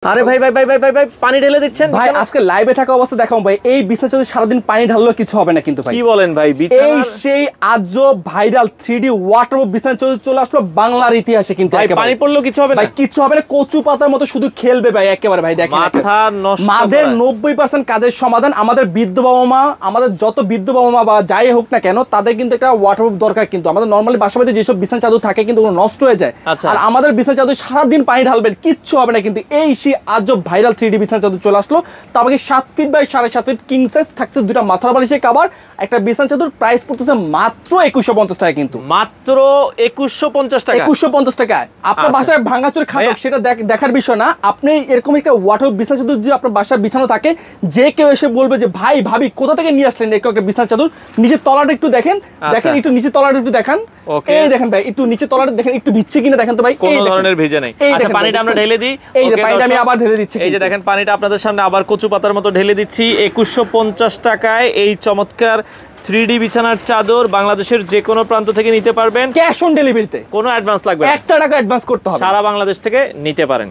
আরে ভাই ভাই ভাই ভাই ভাই ভাই পানি ঢেলে দিচ্ছেন ভাই আজকে লাইভে থাকা অবস্থা দেখাও ভাই এই বিছানা যদি সারাদিন পানি ঢাললেও কিছু হবে না কিন্তু ভাই কি বলেন ভাই এই বিছানার সেই আজব ভাইরাল 3D ওয়াটারপ্রুফ বিছানা চলে আসলো বাংলার ইতিহাসে কিন্তু ভাই একেবারে পানি পড়লেও কিছু হবে না ভাই কিছু হবে না কচু পাতার মতো শুধু খেলবে ভাই একেবারে ভাই দেখেন মাথা নষ্ট মাদের করা। 90% কাজের সমাধান আমাদের বৃদ্ধ বাবা মা আমাদের যত বৃদ্ধ বাবা মা বা যাই হোক না কেন তাদের কিন্তু একটা ওয়াটারপ্রুফ দরকার কিন্তু আমাদের নরমালি বাসাবাড়িতে যেসব বিছানা চাদর থাকে কিন্তু ওগুলো নষ্ট হয়ে যায় আচ্ছা। আর আমাদের বিছানা চাদর সারাদিন পানি ঢালবেন কিচ্ছু হবে না কিন্তু এই সেই আজব ভাইরাল 3D বিছানা চাদর চলে আসলো তারপরে 7 feet by 7.5 feet king size থাকছে দুটো মাথার বালিশের কভার একটা বিছানা চাদর প্রাইস পড়তেছে মাত্র 2150 টাকা কিন্তু মাত্র 2150 টাকা 2150 টাকা আপনার আচ্ছা। বাসায় ভাঙাচোর খাটক ভাইয়া। সেটা দেখার বিষয় না আপনি এরকম একটা ওয়াটার বিছানা চাদর যদি আপনার বাসায় বিছানো থাকে যে কেউ এসে বলবে যে ভাই ভাবি কোথা থেকে নিয়ে আসলেন এরকম একটা বিছানা চাদর নিচের তলাটা একটু দেখেন দেখেন একটু নিচের তলাটা একটু দেখান Okay. এই দেখেন ভাই একটু নিচের তলাটা দেখেন একটু ভিজছে কিনা দেখেন তো ভাই কোন এই দেখেন। ধরনের ভেজে নাই এই আচ্ছা দেখেন পানিটা ভাই, আমরা ঢেলে দিই এই যে Okay, পানিটা আমি দর্শক, আবার ঢেলে দিচ্ছি এই যে কিন্তু। দেখেন পানিটা আপনাদের সামনে আবার কচু পাতার মতো ঢেলে দিচ্ছি 2150 টাকায় এই চমৎকার 3D বিছানার চাদর বাংলাদেশের যে কোনো প্রান্ত থেকে নিতে পারবেন ক্যাশ অন ডেলিভারিতে কোনো অ্যাডভান্স লাগবে না 1 টাকা অ্যাডভান্স করতে হবে সারা বাংলাদেশ থেকে নিতে পারেন